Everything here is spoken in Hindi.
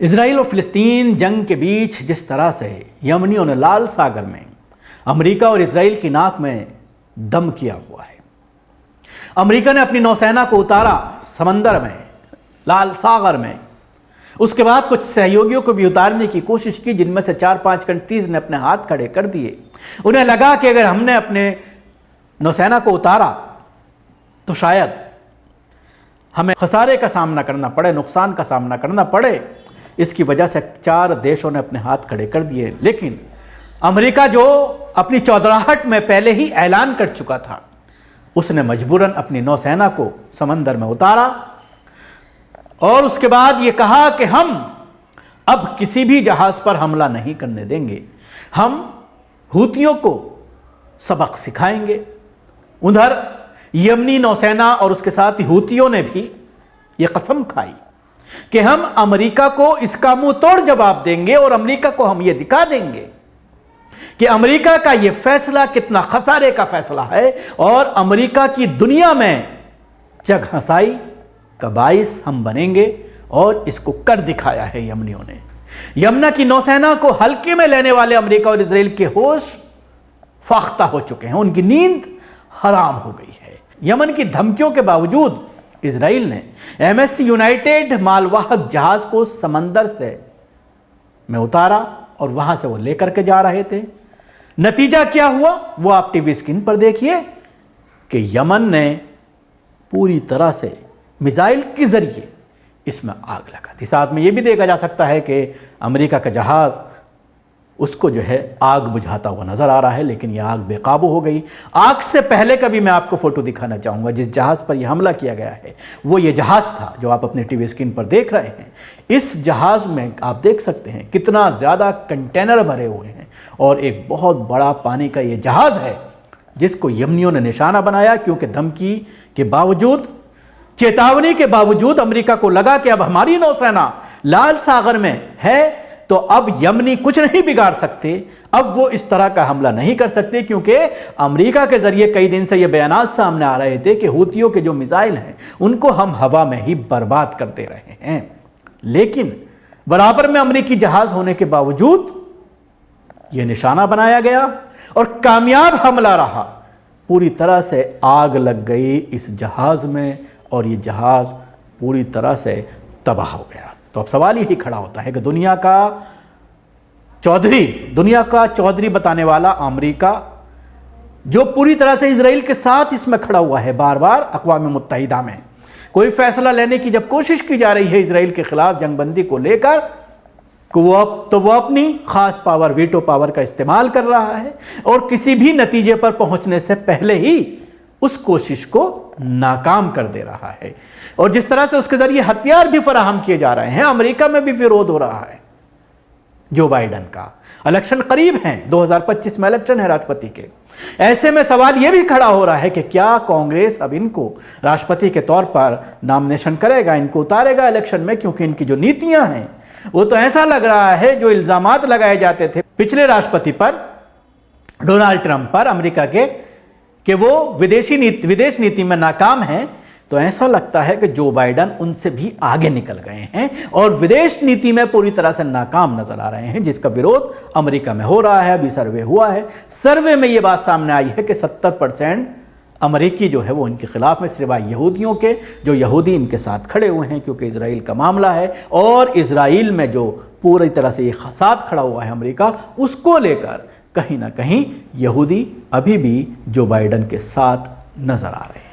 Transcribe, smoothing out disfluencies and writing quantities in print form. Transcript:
इजराइल और फिलिस्तीन जंग के बीच जिस तरह से यमनियों ने लाल सागर में अमेरिका और इजराइल की नाक में दम किया हुआ है। अमेरिका ने अपनी नौसेना को उतारा समंदर में, लाल सागर में। उसके बाद कुछ सहयोगियों को भी उतारने की कोशिश की, जिनमें से 4-5 कंट्रीज ने अपने हाथ खड़े कर दिए। उन्हें लगा कि अगर हमने अपने नौसेना को उतारा तो शायद हमें खसारे का सामना करना पड़े, नुकसान का सामना करना पड़े। इसकी वजह से 4 देशों ने अपने हाथ खड़े कर दिए। लेकिन अमेरिका, जो अपनी चौधराहट में पहले ही ऐलान कर चुका था, उसने मजबूरन अपनी नौसेना को समंदर में उतारा और उसके बाद ये कहा कि हम अब किसी भी जहाज पर हमला नहीं करने देंगे, हम हूतियों को सबक सिखाएंगे। उधर यमनी नौसेना और उसके साथ ही हूतियों ने भी ये कसम खाई कि हम अमेरिका को इसका मुंह तोड़ जवाब देंगे और अमेरिका को हम ये दिखा देंगे कि अमेरिका का ये फैसला कितना खसारे का फैसला है और अमेरिका की दुनिया में जग हंसाई का बाइस हम बनेंगे। और इसको कर दिखाया है यमनियों ने। यमना की नौसेना को हल्के में लेने वाले अमेरिका और इजराइल के होश फाख्ता हो चुके हैं, उनकी नींद हराम हो गई है। यमन की धमकियों के बावजूद इजराइल ने MSC यूनाइटेड मालवाहक जहाज को समंदर से में उतारा और वहां से वो लेकर के जा रहे थे। नतीजा क्या हुआ वो आप टीवी स्क्रीन पर देखिए कि यमन ने पूरी तरह से मिसाइल के जरिए इसमें आग लगा दी। साथ में ये भी देखा जा सकता है कि अमेरिका का जहाज उसको जो है आग बुझाता हुआ नजर आ रहा है, लेकिन यह आग बेकाबू हो गई। आग से पहले का भी मैं आपको फोटो दिखाना चाहूंगा। जिस जहाज पर यह हमला किया गया है वो ये जहाज था जो आप अपने टीवी स्क्रीन पर देख रहे हैं। इस जहाज में आप देख सकते हैं कितना ज्यादा कंटेनर भरे हुए हैं और एक बहुत बड़ा पानी का ये जहाज है जिसको यमनियों ने निशाना बनाया, क्योंकि धमकी के बावजूद, चेतावनी के बावजूद अमेरिका को लगा कि अब हमारी नौसेना लाल सागर में है तो अब यमनी कुछ नहीं बिगाड़ सकते, अब वो इस तरह का हमला नहीं कर सकते। क्योंकि अमेरिका के जरिए कई दिन से ये बयानात सामने आ रहे थे कि हूतियों के जो मिसाइल हैं उनको हम हवा में ही बर्बाद कर दे रहे हैं। लेकिन बराबर में अमेरिकी जहाज होने के बावजूद ये निशाना बनाया गया और कामयाब हमला रहा। पूरी तरह से आग लग गई इस जहाज में और ये जहाज पूरी तरह से तबाह हो गया। तो अब सवाल यही खड़ा होता है कि दुनिया का चौधरी बताने वाला अमेरिका, जो पूरी तरह से इजराइल के साथ इसमें खड़ा हुआ है, बार बार अक़वाम मुत्तहिदा में कोई फैसला लेने की जब कोशिश की जा रही है इजराइल के खिलाफ जंगबंदी को लेकर, तो वो अपनी खास पावर, वीटो पावर का इस्तेमाल कर रहा है और किसी भी नतीजे पर पहुंचने से पहले ही उस कोशिश को नाकाम कर दे रहा है। और जिस तरह से उसके जरिए हथियार भी फराहम किए जा रहे हैं, अमेरिका में भी विरोध हो रहा है। जो बाइडन का इलेक्शन करीब है, 2025 में इलेक्शन है राष्ट्रपति के। ऐसे में सवाल यह भी खड़ा हो रहा है कि क्या कांग्रेस अब इनको राष्ट्रपति के तौर पर नॉमिनेशन करेगा, इनको उतारेगा इलेक्शन में, क्योंकि इनकी जो नीतियां हैं वो तो ऐसा लग रहा है, जो इल्जामात लगाए जाते थे पिछले राष्ट्रपति पर, डोनाल्ड ट्रंप पर, अमेरिका के, कि वो विदेश नीति में नाकाम हैं, तो ऐसा लगता है कि जो बाइडन उनसे भी आगे निकल गए हैं और विदेश नीति में पूरी तरह से नाकाम नजर आ रहे हैं, जिसका विरोध अमेरिका में हो रहा है। अभी सर्वे हुआ है, सर्वे में ये बात सामने आई है कि 70% अमेरिकी जो है वो इनके खिलाफ में, सिवाय यहूदियों के, जो यहूदी इनके साथ खड़े हुए हैं, क्योंकि इजराइल का मामला है और इजराइल में जो पूरी तरह से ये साथ खड़ा हुआ है अमेरिका, उसको लेकर कहीं ना कहीं यहूदी अभी भी जो बाइडन के साथ नजर आ रहे हैं।